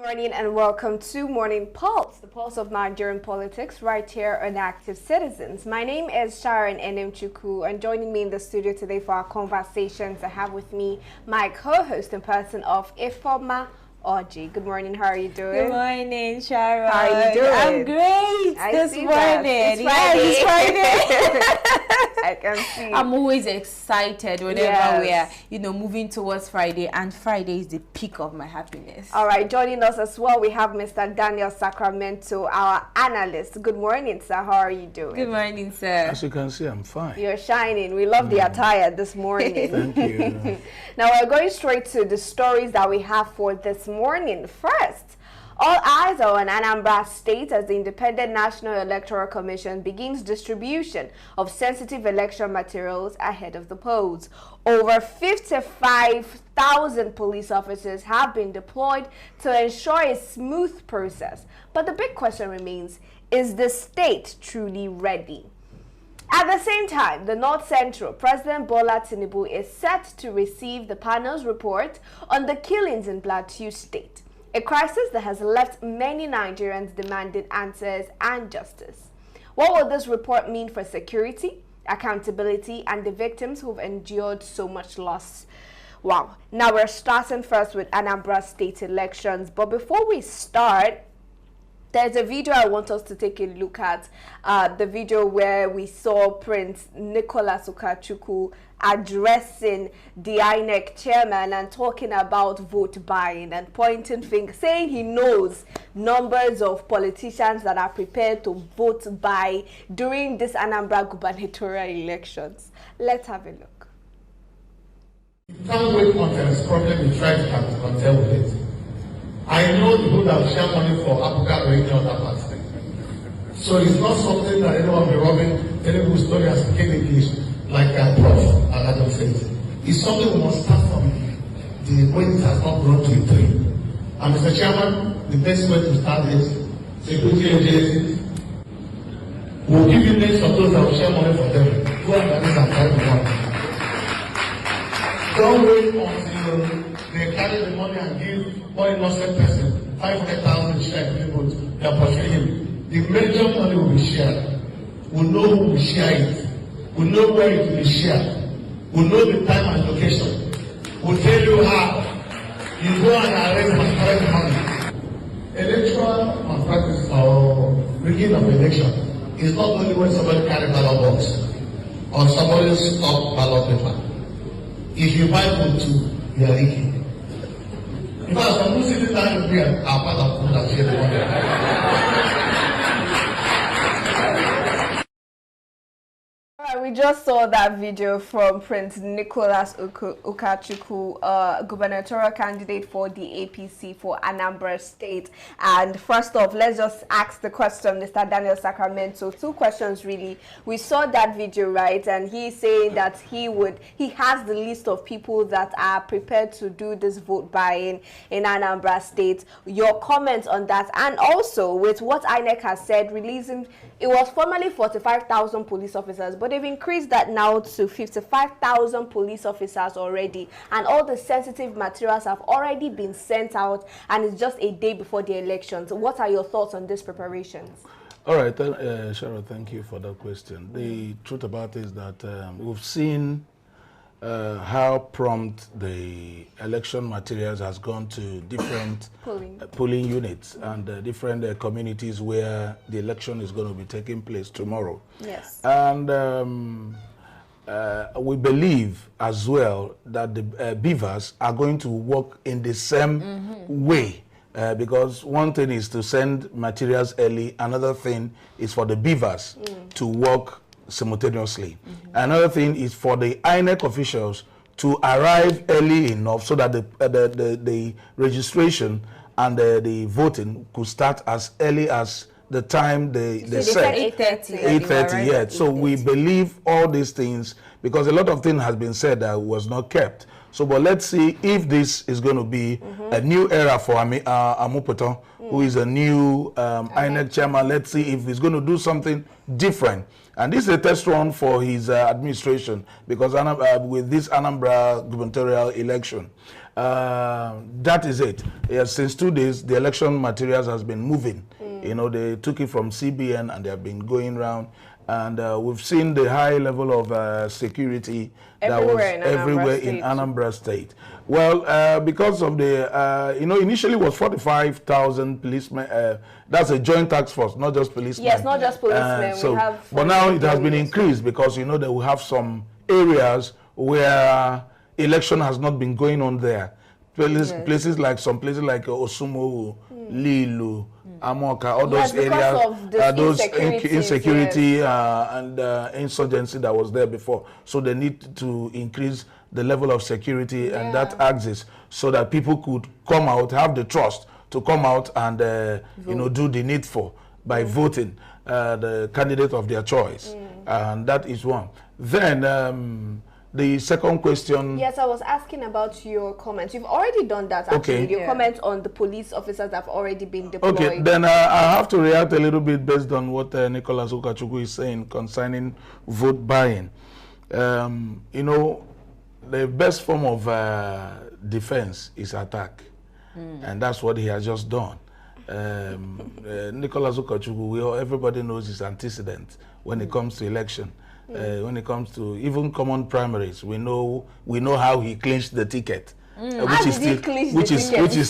Morning and welcome to Morning Pulse, the pulse of Nigerian politics, right here on Active Citizens. My name is Sharon Enemchukwu, and joining me in the studio today for our conversations, I have with me my co-host and person of Ifoma Oji. Good morning, how are you doing? Good morning, Sharon. How are you doing? I'm great this morning. It's Friday. I can see. I'm always excited whenever we are, moving towards Friday, and Friday is the peak of my happiness. All right, joining us as well, we have Mr. Daniel Sacramento, our analyst. Good morning, sir. How are you doing? Good morning, sir. As you can see, I'm fine. You're shining. We love the attire this morning. Thank you. Now, we're going straight to the stories that we have for this morning. First, all eyes are on Anambra State as the Independent National Electoral Commission begins distribution of sensitive election materials ahead of the polls. Over 55,000 police officers have been deployed to ensure a smooth process. But the big question remains, is the state truly ready? At the same time, the North Central, President Bola Tinubu is set to receive the panel's report on the killings in PLATEAU State, a crisis that has left many Nigerians demanding answers and justice. What will this report mean for security, accountability, and the victims who've endured so much loss? Wow. Now we're starting first with Anambra State elections, but before we start, there's a video I want us to take a look at, the video where we saw Prince Nicholas Ukachukwu addressing the INEC chairman and talking about vote buying and pointing fingers, saying he knows numbers of politicians that are prepared to vote buy during this Anambra gubernatorial elections. Let's have a look. You can't wait until this problem you try to contend with it. I know the people that share money for Africa or any other parts. So it's not something that anyone will be robbing Tinubu's story and speaking English like a prof, and I don't say it. It's something we must start from the way it has not grown to a tree. And Mr. Chairman, the best way to start is security agencies. We'll give you names of those that will share money for them. Go and manage and try to work. Don't wait until they carry the money and give one innocent person 500,000 share people they are pursuing him. The major money will be shared. We'll know who will share it. We'll know where it will be shared. We'll know the time and location. We'll tell you how. You go and arrange and collect money. Electoral malpractice or rigging of election is not only when somebody carries ballot box or somebody stop ballot paper. If you buy food too, you are leaking. In fact, some who sit down with me are part of food that share the money. We just saw that video from Prince Nicholas Ukachukwu, gubernatorial candidate for the APC for Anambra State. And first off, let's just ask the question, Mr. Daniel Sacramento. Two questions really. We saw that video, right? And he's saying that he has the list of people that are prepared to do this vote buying in Anambra State. Your comments on that, and also with what INEC has said, releasing, it was formerly 45,000 police officers, but they've increased that now to 55,000 police officers already, and all the sensitive materials have already been sent out, and it's just a day before the elections. What are your thoughts on these preparations? All right, Sharon, thank you for that question. The truth about it is that we've seen how prompt the election materials has gone to different polling units and different communities where the election is going to be taking place tomorrow. Yes. And we believe as well that the beavers are going to work in the same way. Because one thing is to send materials early, another thing is for the beavers to work simultaneously. Another thing is for the INEC officials to arrive early enough so that the registration and the voting could start as early as the time they set. 8:30. Yeah. So we believe all these things, because a lot of things has been said that was not kept. So, but let's see if this is going to be a new era for Amupoto, who is a new INEC chairman. Let's see if he's going to do something different. And this is a test run for his administration, because with this ANAMBRA gubernatorial election, that is it. Yes, since 2 days, the election materials has been moving. You know, they took it from CBN and they have been going around. And we've seen the high level of security everywhere that was everywhere in Anambra State. Well, because of the, you know, initially it was 45,000 policemen. That's a joint task force, not just policemen. Yes, not just policemen. But now it has been increased, because, you know, that we have some areas where election has not been going on there. Places like Osumo, Lilu, Amoka, all those areas, those insecurity and insurgency that was there before. So they need to increase the level of security and that axis, so that people could come out, have the trust to come out and you know, do the needful by voting the candidate of their choice. And that is one. Then the second question. Yes, I was asking about your comments. You've already done that, actually. Your comments on the police officers that have already been deployed. Okay, then I have to react a little bit based on what Nicholas Ukachukwu is saying concerning vote buying. You know, the best form of defense is attack. And that's what he has just done. Nicholas Ukachukwu, everybody knows his antecedent when it comes to election. When it comes to even common primaries, we know how he clinched the ticket, which is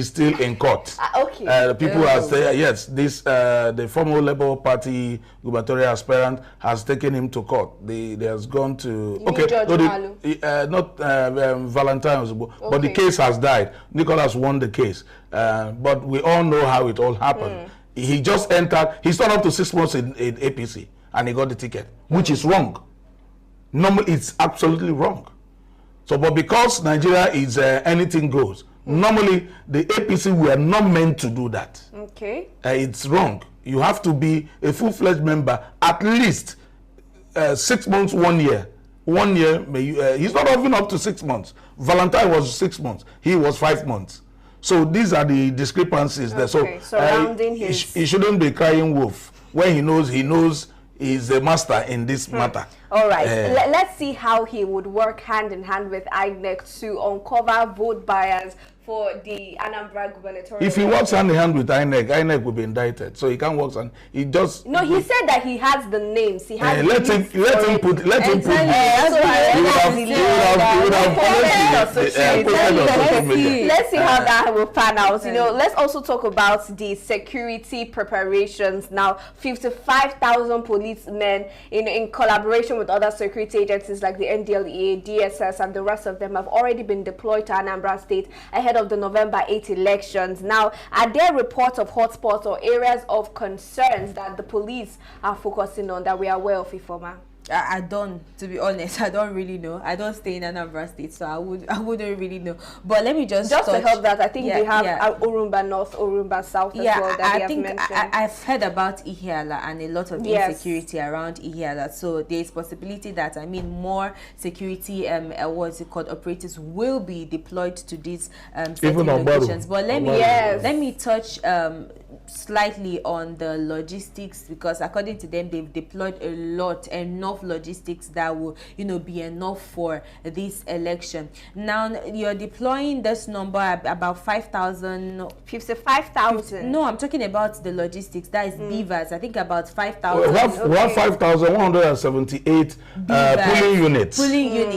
still in court. Okay. People are saying yes, this the former Labour Party gubernatorial aspirant has taken him to court. They has gone to not Valentine's, but the case has died. Nicholas won the case, but we all know how it all happened. He just entered. He started up to 6 months in APC. And he got the ticket, which is wrong. Normally, it's absolutely wrong. So, but because Nigeria is anything goes, normally the APC were not meant to do that. Okay. It's wrong. You have to be a full-fledged member at least 6 months, 1 year. 1 year, he's not even up to 6 months. Valentine was 6 months. He was 5 months. So these are the discrepancies there. So surrounding he shouldn't be crying wolf when he knows is the master in this matter. All right, let's see how he would work hand in hand with INEC to uncover vote buyers for the Anambra gubernatorial. If he works hand in hand with INEC will be indicted. So he can't work and he just. No, he said that he has the names. He has. Let him put. Let's see how that will pan out. You know, let's also talk about the security preparations now. 55,000 policemen in collaboration with other security agencies like the NDLEA, DSS, and the rest of them have already been deployed to Anambra State ahead of the November 8 elections. Now, are there reports of hotspots or areas of concerns that the police are focusing on that we are aware of, Ifoma? I don't, to be honest, I don't really know. I don't stay in Anambra State, so I wouldn't really know. But let me just to help that, I think we have Orumba North, Orumba South as well that have mentioned. I've heard about Ihiala and a lot of insecurity around Ihiala. So there's possibility that more security what's it called, operatives will be deployed to these certain locations. But let me touch slightly on the logistics, because according to them they've deployed enough logistics that will be enough for this election. Now you're deploying this number about 55,000. No, I'm talking about the logistics, that is beavers. I think about 5,000. We have 5,178 pulling units.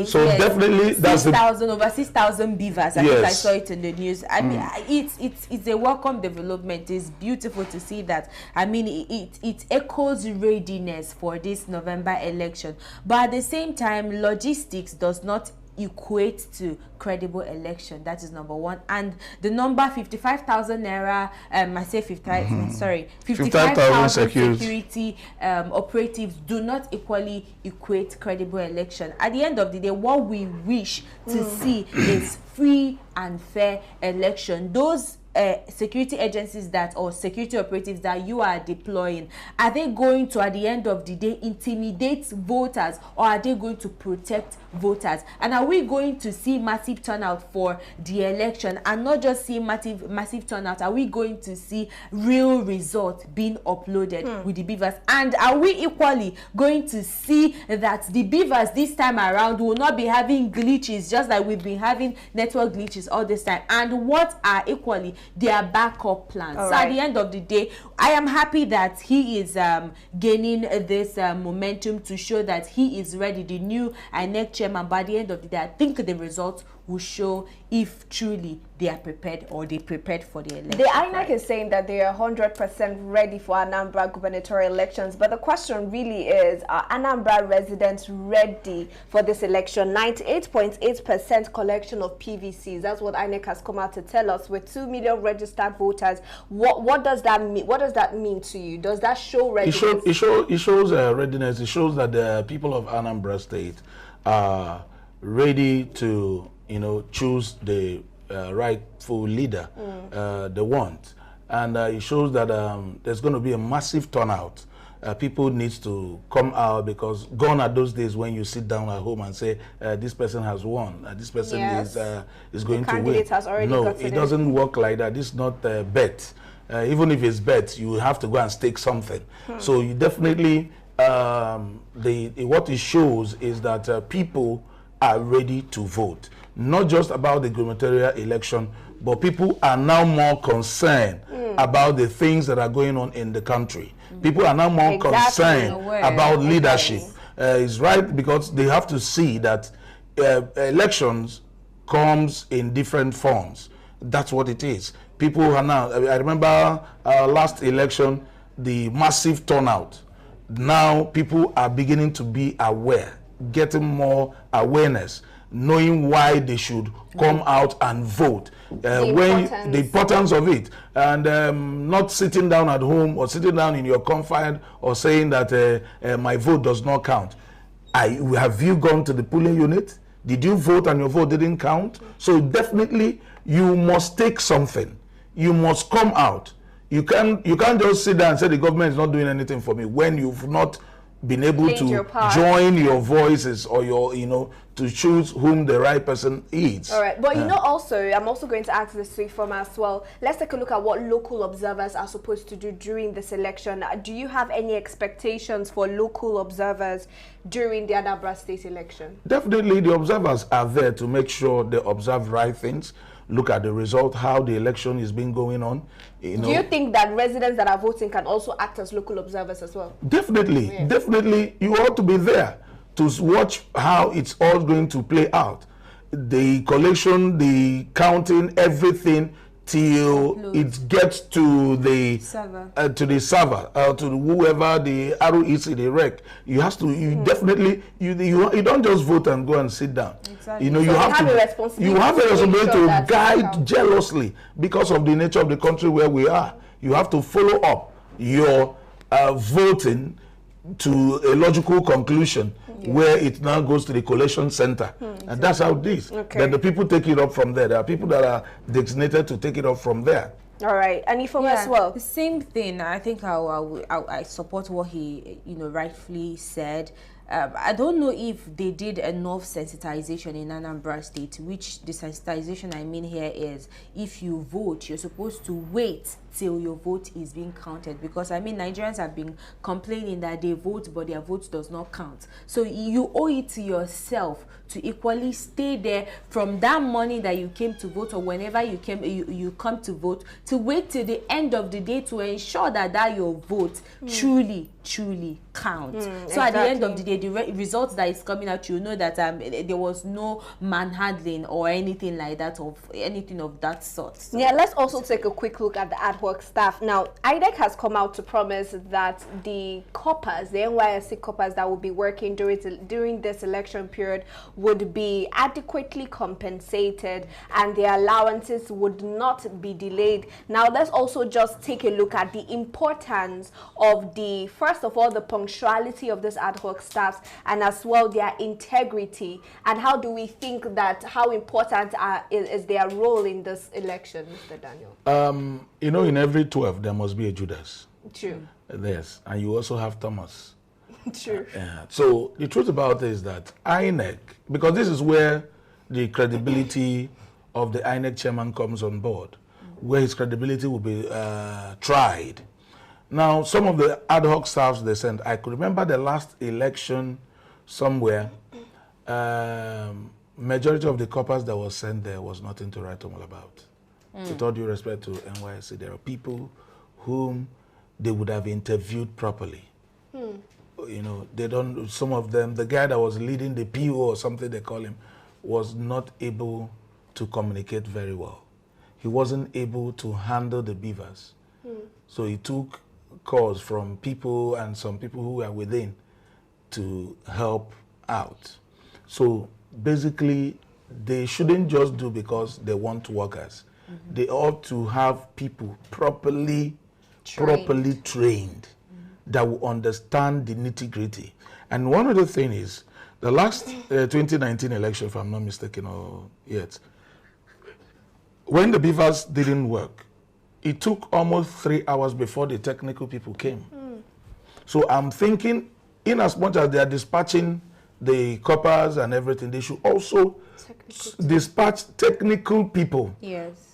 So definitely that's 6,000 over 6,000 beavers. I think I saw it in the news. I mean, it's a welcome development. It's beautiful to see that. I mean, it echoes readiness for this November election, but at the same time, logistics does not equate to credible election. That is number one. And the number 55,000 naira, I say 55,000 security operatives do not equally equate credible election. At the end of the day, what we wish to see is free and fair election. Those security agencies that, or security operatives that you are deploying, are they going to, at the end of the day, intimidate voters, or are they going to protect voters? And are we going to see massive turnout for the election, and not just see massive turnout? Are we going to see real results being uploaded with the beavers? And are we equally going to see that the beavers this time around will not be having glitches, just like we've been having network glitches all this time? And what are equally their backup plans? So at the end of the day, I am happy that he is gaining this momentum to show that he is ready, the new INEC chairman. By the end of the day, I think the results will show if truly they are prepared, or they prepared for the election. The INEC is saying that they are 100% ready for Anambra gubernatorial elections, but the question really is, are Anambra residents ready for this election? 98.8% collection of PVCs. That's what INEC has come out to tell us, with 2 million registered voters. What does that mean? What does that mean to you? Does that show readiness? It shows readiness. It shows that the people of Anambra State are ready to, choose the rightful leader they want. And it shows that there's going to be a massive turnout. People need to come out, because gone are those days when you sit down at home and say, this person has won, this person is going to win. No, it doesn't work like that. This is not a bet. Even if it's bet, you have to go and stake something. So you definitely, what it shows is that people are ready to vote. Not just about the gubernatorial election, but people are now more concerned about the things that are going on in the country. People are now more concerned about leadership. It's right, because they have to see that elections comes in different forms. That's what it is. People are now, I remember last election, the massive turnout. Now people are beginning to be aware, getting more awareness, knowing why they should come out and vote, the importance of it, and not sitting down at home or sitting down in your comfort or saying that my vote does not count. Have you gone to the polling unit? Did you vote and your vote didn't count? So definitely you must take something. You must come out. You can't just sit down and say the government is not doing anything for me, when you've not been able to join your voices, or your, to choose whom the right person is. All right, but also, I'm also going to ask this from as well. Let's take a look at what local observers are supposed to do during this election. Do you have any expectations for local observers during the Anambra State election? Definitely, the observers are there to make sure they observe right things, look at the result, how the election is being going on. Do you think that residents that are voting can also act as local observers as well? Definitely, definitely. You ought to be there to watch how it's all going to play out. The collection, the counting, everything, till it gets to the server, to whoever the arrow is in the rec. You have to, definitely, you don't just vote and go and sit down. Exactly. You have a responsibility to guide jealously, because of the nature of the country where we are. You have to follow up your voting to a logical conclusion, where it now goes to the collation center. And that's how it is. Then the people take it up from there. There are people that are designated to take it up from there. All right, and if as well, the same thing. I think I support what he rightfully said. I don't know if they did enough sensitization in Anambra State, which the sensitization I mean here is, if you vote, you're supposed to wait till your vote is being counted, because I mean Nigerians have been complaining that they vote but their vote does not count. So you owe it to yourself to equally stay there from that morning that you came to vote, or whenever you come to vote, to wait till the end of the day to ensure that your vote truly counts. So at the end of the day, the results that is coming out, you know that there was no manhandling or anything like that, of anything of that sort. So. Yeah, let's also take a quick look at the ad hoc staff. Now, INEC has come out to promise that the coppers, the NYSC coppers that will be working during this election period, would be adequately compensated and their allowances would not be delayed. Now, let's also just take a look at the importance of the first first of all, the punctuality of this ad hoc staffs, and as well their integrity, and how do we think that, how important is their role in this election, Mr. Daniel? You know, in every 12 there must be a Judas. True. Yes, and you also have Thomas. True. So the truth about it is that INEC, because this is where the credibility of the INEC chairman comes on board, where his credibility will be tried. Now, some of the ad hoc staffs they sent, I could remember the last election somewhere, majority of the corpus that was sent there was nothing to write home about. With all due respect to NYSC, there are people whom they would have interviewed properly. You know, they don't, some of them, the guy that was leading the PO or something they call him, was not able to communicate very well. He wasn't able to handle the beavers. So he took calls from people and some people who were within to help out. So basically, they shouldn't just do because they want workers. They ought to have people properly trained that will understand the nitty-gritty. And one of the things is, the last 2019 election, if I'm not mistaken or yet, when the beavers didn't work, it took almost 3 hours before the technical people came. So I'm thinking, in as much as they are dispatching the coppers and everything, they should also dispatch technical people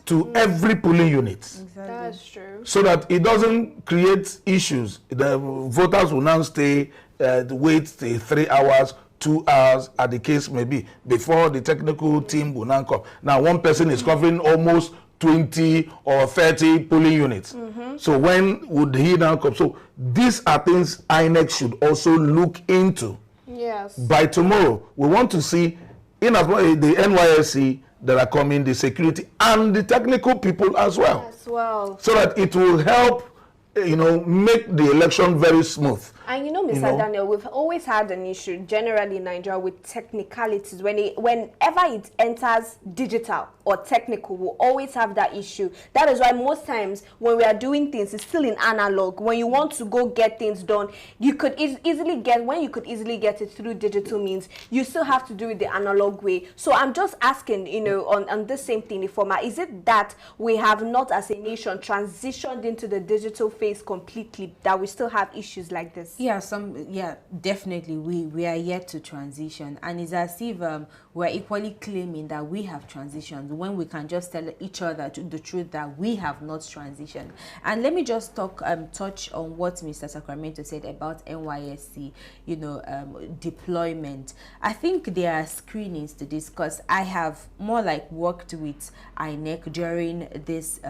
to every polling unit. Exactly. That's true. So that it doesn't create issues. The voters will now stay, wait 3 hours, 2 hours, as the case may be, before the technical team will now come. Now, one person is covering almost 20 or 30 polling units. So when would he now come? So these are things INEC should also look into. Yes. By tomorrow, we want to see, in as well, the NYSC that are coming, the security, and the technical people as well. As well. So that it will help, you know, make the election very smooth. And you know, Mr. Daniel, we've always had an issue generally in Nigeria with technicalities. Whenever it enters digital or technical, we'll always have that issue. That is why most times when we are doing things, it's still in analog. When you want to go get things done, you could easily get it through digital means, you still have to do it the analog way. So I'm just asking, you know, on this same thing, Ifoma, is it that we have not as a nation transitioned into the digital phase completely, that we still have issues like this? Yeah, definitely. We are yet to transition, and it's as if we're equally claiming that we have transitioned when we can just tell each other the truth that we have not transitioned. And let me just touch on what Mr. Sacramento said about NYSC, you know, deployment. I think there are screenings to discuss. I have more like worked with INEC during this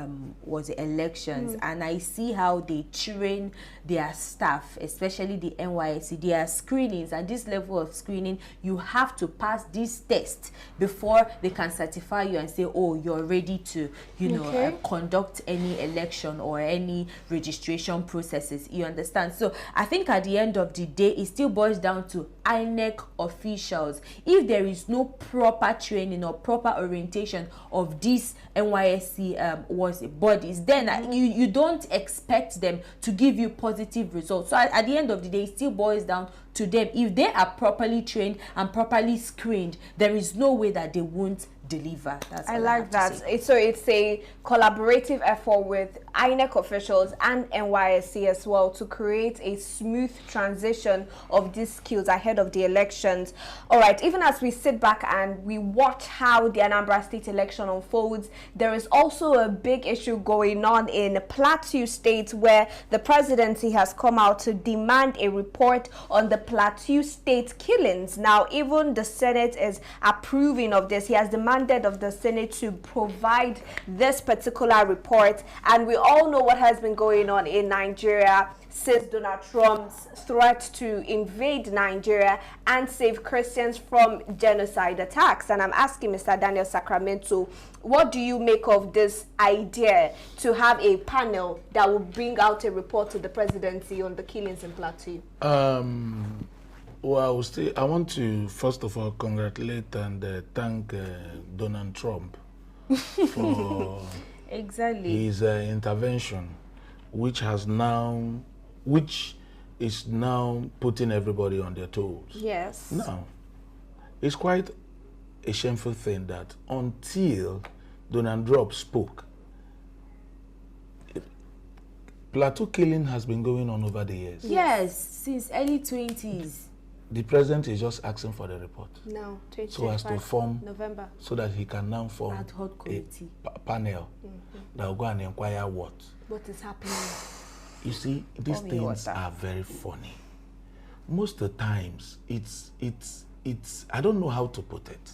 elections, and I see how they train their staff, especially the NYSC. There are screenings, and this level of screening, you have to pass this test before they can certify you and say, oh, you're ready to, you know, conduct any election or any registration processes. You understand? So I think at the end of the day, it still boils down to INEC officials. If there is no proper training or proper orientation of these NYSC bodies, then you don't expect them to give you positive results. So at the end of the day, it still boils down to them. If they are properly trained and properly screened, there is no way that they won't deliver. That's I like that. So it's a collaborative effort with INEC officials and NYSC as well to create a smooth transition of these skills ahead of the elections. All right, even as we sit back and we watch how the Anambra State election unfolds, there is also a big issue going on in Plateau State, where the presidency has come out to demand a report on the Plateau State killings. Now, even the Senate is approving of this. He has demanded of the Senate to provide this particular report, and we all know what has been going on in Nigeria since Donald Trump's threat to invade Nigeria and save Christians from genocide attacks. And I'm asking Mr. Daniel Sacramento, what do you make of this idea to have a panel that will bring out a report to the presidency on the killings in Plateau? Well, I want to first of all congratulate and thank Donald Trump for his intervention, which is now putting everybody on their toes. Yes. Now, it's quite a shameful thing that until Donald Trump spoke, plateau killing has been going on over the years. Yes, since early 20s. The president is just asking for the report. No, 2025, so as to form November. So that he can now form ad hoc committee panel that will go and inquire what is happening. You see, these things are very funny. Most of the times, it's I don't know how to put it.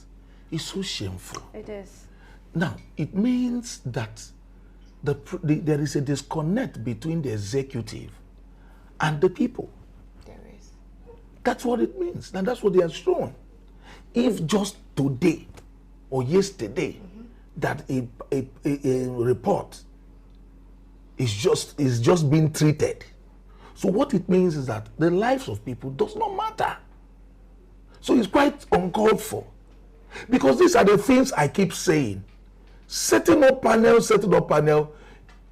It's so shameful. It is. Now, it means that there is a disconnect between the executive and the people. There is. That's what it means, and that's what they have shown. If just today or yesterday that a report is just being treated, so what it means is that the lives of people does not matter. So it's quite uncalled for, because these are the things I keep saying. Setting up panel,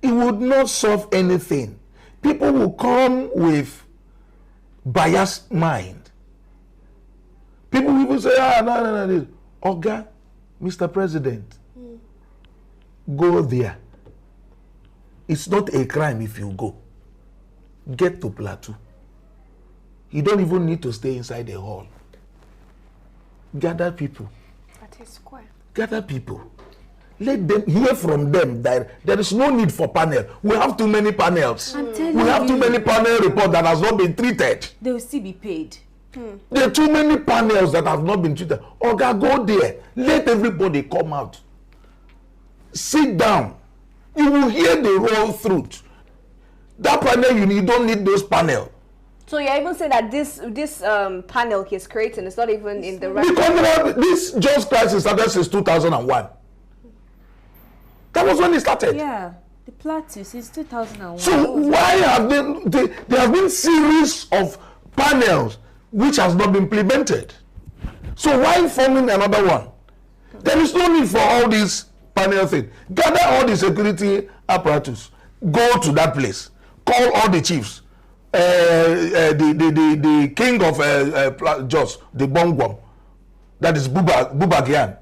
it would not solve anything. People will come with biased mind. People will even say, no. Oga, Mr. President, go there. It's not a crime if you go. Get to Plateau. You don't even need to stay inside the hall. Gather people. At a square. Gather people. Let them hear from them that there is no need for panel. We have too many panels. We have too many panel reports that has not been treated. They will still be paid. There are too many panels that have not been treated. Oga, go there. Let everybody come out. Sit down. You will hear the raw truth. That panel, you don't need those panels. So you're even saying that this panel he's creating is not even in the right... Because this just crisis started since 2001. That was when it started. Yeah, the plateau since 2001. So why have there have been series of panels which has not been implemented? So why forming another one? There is no need for all these panel things. Gather all the security apparatus. Go to that place. Call all the chiefs. The king of Jos, the Bongwam, that is Bubagian.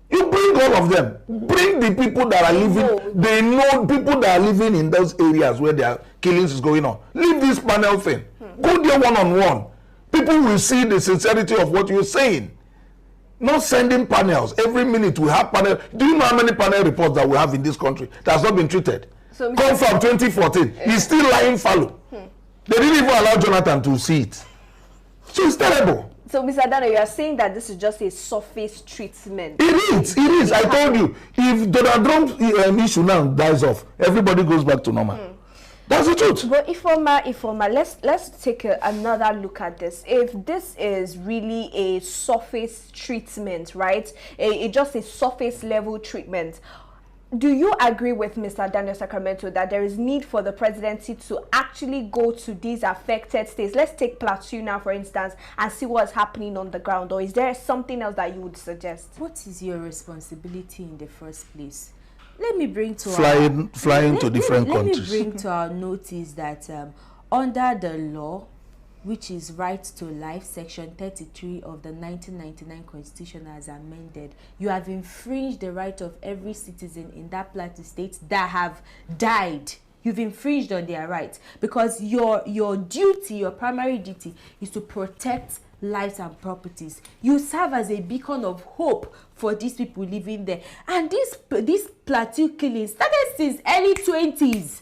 You bring all of them. Bring the people that are living. They know people that are living in those areas where their killings is going on. Leave this panel thing. Go there one-on-one. People will see the sincerity of what you're saying. Not sending panels. Every minute we have panel. Do you know how many panel reports that we have in this country that has not been treated? So, come from 2014. He's still lying fallow. They didn't even allow Jonathan to see it. So it's terrible. So, Mr. Dano, you are saying that this is just a surface treatment. It is. I told you. If Donald Trump's issue now dies off, everybody goes back to normal. That's the truth. But Ifoma, let's take another look at this. If this is really a surface treatment, right? Just a surface level treatment. Do you agree with Mr. Daniel Sacramento that there is need for the presidency to actually go to these affected states? Let's take Plateau now, for instance, and see what's happening on the ground. Or is there something else that you would suggest? What is your responsibility in the first place? Let me bring to flying to different countries. Let me bring to our notice that under the law, which is Right to Life, Section 33 of the 1999 Constitution as amended, you have infringed the right of every citizen in that Plateau state that have died. You've infringed on their rights, because your duty, your primary duty, is to protect lives and properties. You serve as a beacon of hope for these people living there. And this Plateau killing started since early 20s.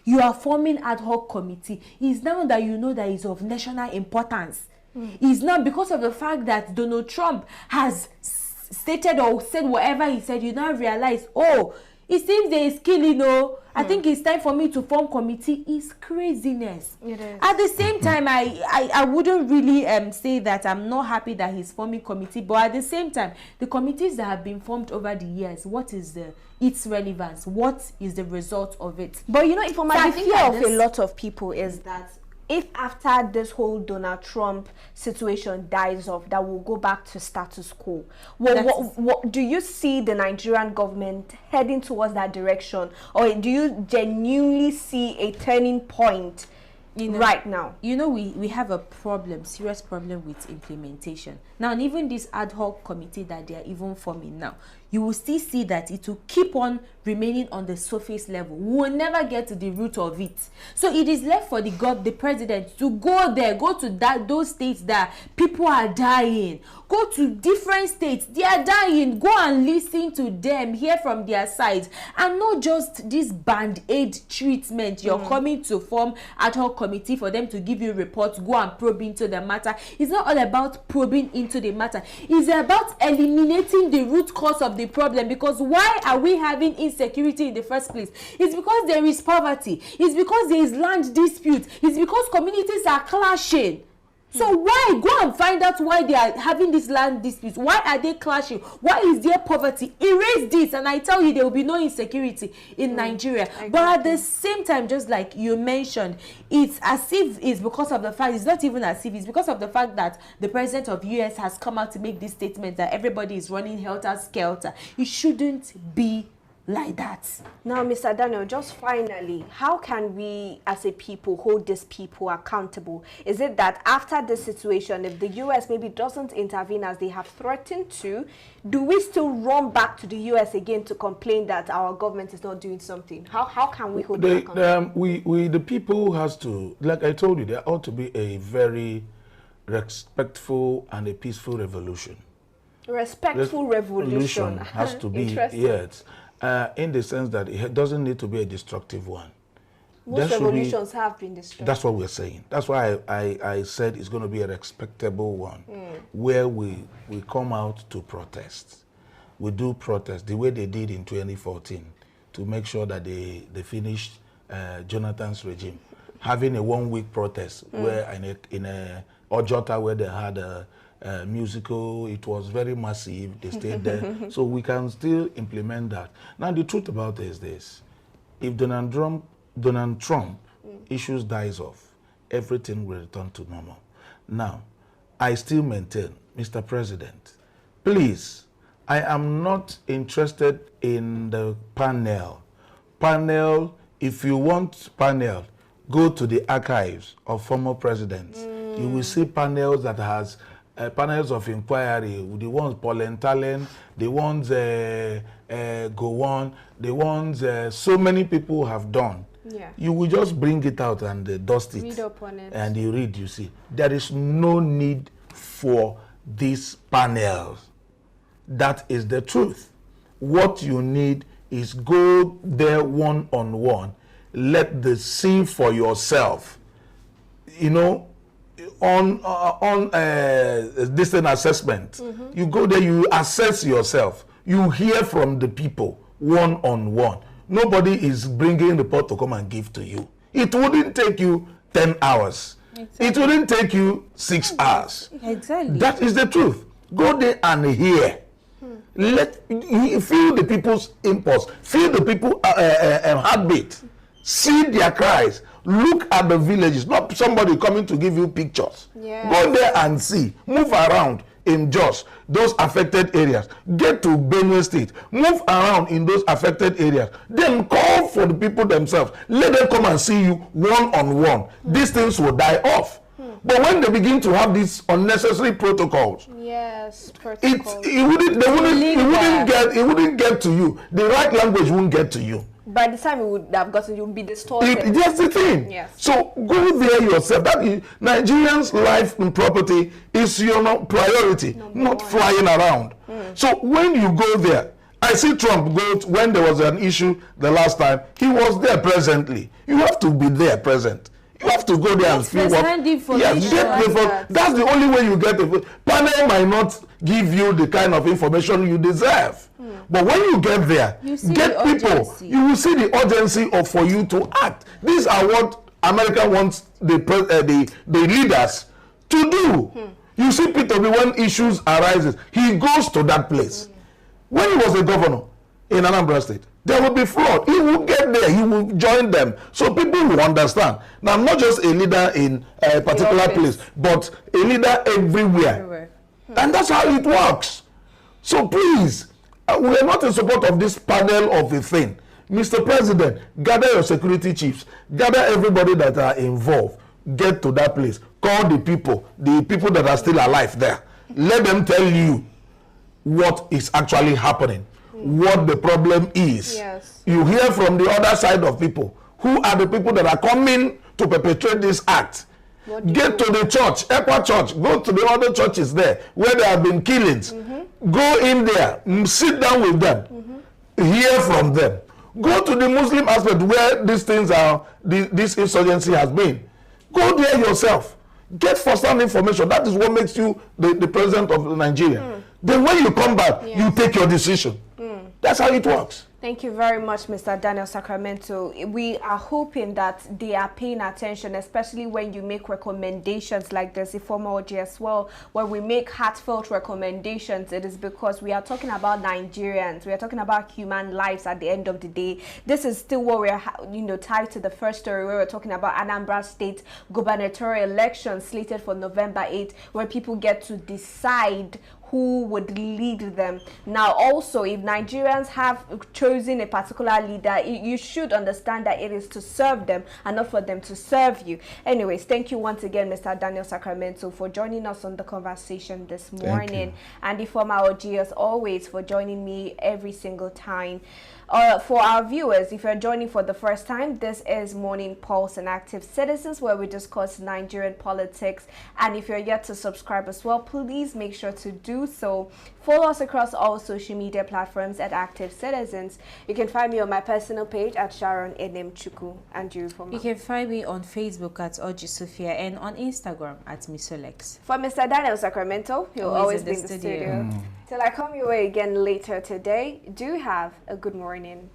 You are forming ad hoc committee. It's now that you know that it's of national importance. It's not because of the fact that Donald Trump has stated or said whatever he said, you now realize, oh, it seems there is killing, I think it's time for me to form committee. It's craziness. It is. At the same time, I wouldn't really say that I'm not happy that he's forming committee, but at the same time, the committees that have been formed over the years, what is its relevance? What is the result of it? But you know, if the fear of a lot of people is that if after this whole Donald Trump situation dies off, that will go back to status quo. What do you see the Nigerian government heading towards that direction? Or do you genuinely see a turning point right now. We have a serious problem with implementation. Now, and even this ad hoc committee that they are even forming now, you will still see that it will keep on remaining on the surface level. We will never get to the root of it. So it is left for the president to go there, go to those states that people are dying. Go to different states, they are dying. Go and listen to them, hear from their sides, and not just this band-aid treatment. You're coming to form ad hoc committee for them to give you reports, go and probe into the matter. It's not all about probing into the matter. It's about eliminating the root cause of the problem. Because why are we having insecurity in the first place? It's because there is poverty. It's because there is land dispute. It's because communities are clashing. So why? Go and find out why they are having this land disputes. Why are they clashing? Why is there poverty? Erase this, and I tell you, there will be no insecurity in Nigeria. Exactly. But at the same time, just like you mentioned, it's as if it's because of the fact, it's not even as if, it's because of the fact that the president of US has come out to make this statement that everybody is running helter-skelter. It shouldn't be like that. Now, Mr. Daniel, just finally, how can we as a people hold these people accountable? Is it that after this situation, if the US maybe doesn't intervene as they have threatened to, do we still run back to the US again to complain that our government is not doing something? How can we hold them accountable? The people has to, like I told you, there ought to be a very respectful and a peaceful revolution. Respectful revolution has to be, yes. In the sense that it doesn't need to be a destructive one. Most revolutions have been destructive. That's what we're saying. That's why I said it's going to be a respectable one, where we come out to protest. We do protest the way they did in 2014 to make sure that they finished Jonathan's regime. Having a 1-week protest where in a Ojota where they had a musical, it was very massive, they stayed there. So we can still implement that. Now the truth about it is this: if Donald Trump issues dies off, everything will return to normal. Now, I still maintain, Mr. President, please, I am not interested in the panel. If you want panel, go to the archives of former presidents. You will see panels that has panels of inquiry, the ones Polentalen, the ones Go On, the ones so many people have done. Yeah. You will just bring it out and dust it. Read up on it. And you read, you see. There is no need for these panels. That is the truth. What you need is go there one-on-one. Let the see for yourself. You know, on distance assessment, you go there, you assess yourself, you hear from the people one-on-one. Nobody is bringing the report to come and give to you. It wouldn't take you 10 hours. Exactly. It wouldn't take you 6 hours. Exactly. That is the truth. Go there and hear. Feel the people's impulse. Feel the people's heartbeat. See their cries. Look at the villages, not somebody coming to give you pictures. Yes. Go there and see. Move around in Jos, those affected areas. Get to Benue State. Move around in those affected areas. Then call for the people themselves. Let them come and see you one-on-one. These things will die off. But when they begin to have these unnecessary protocols, it wouldn't get to you. The right language won't get to you. By the time it would have gotten, you would be distorted. That's the thing. Yes. So go there yourself. That is, Nigerians' life and property is your priority, not flying around. So when you go there, I see Trump go when there was an issue the last time. He was there presently. You have to be there present. You have to go there and feel what. That's the only way you get it. Panel might not give you the kind of information you deserve. But when you get there, get people, you will see the urgency of for you to act. These are what America wants the leaders to do. You see Peter, when issues arises, he goes to that place. When he was a governor in Anambra State, there will be fraud. He will get there. He will join them. So people will understand. Now, not just a leader in a particular place, but a leader everywhere. And that's how it works. So please, we are not in support of this panel of a thing. Mr. President, gather your security chiefs. Gather everybody that are involved. get to that place, call the people that are still alive there. Let them tell you what is actually happening, what the problem is. Yes. You hear from the other side of people. Who are the people that are coming to perpetrate this act? Get to the church, Equa Church, go to the other churches there where there have been killings. Go in there, sit down with them, hear from them. Go to the Muslim aspect where these things are, this insurgency has been. Go there yourself. Get first-hand information. That is what makes you the president of Nigeria. Then when you come back, you take your decision. That's how it works. Thank you very much, Mr. Daniel Sacramento. We are hoping that they are paying attention, especially when you make recommendations like this, Ifeoma as well, where we make heartfelt recommendations. It is because we are talking about Nigerians. We are talking about human lives at the end of the day. This is still what we're, tied to the first story where we're talking about Anambra State gubernatorial elections slated for November 8th, where people get to decide who would lead them. Now, also, if Nigerians have chosen a particular leader, you should understand that it is to serve them and not for them to serve you. Anyways, thank you once again, Mr. Daniel Sacramento, for joining us on the conversation this morning. And Ifeoma Oji, as always, for joining me every single time. For our viewers, if you're joining for the first time, this is Morning Pulse and Active Citizens, where we discuss Nigerian politics. And if you're yet to subscribe as well, please make sure to do so. Follow us across all social media platforms at Active Citizens. You can find me on my personal page at Sharon Enemchuku. And you can find me on Facebook at Oji Sophia and on Instagram at Misolex. For Mr. Daniel Sacramento, he'll always be in the studio. Till I come your way again later today, do have a good morning.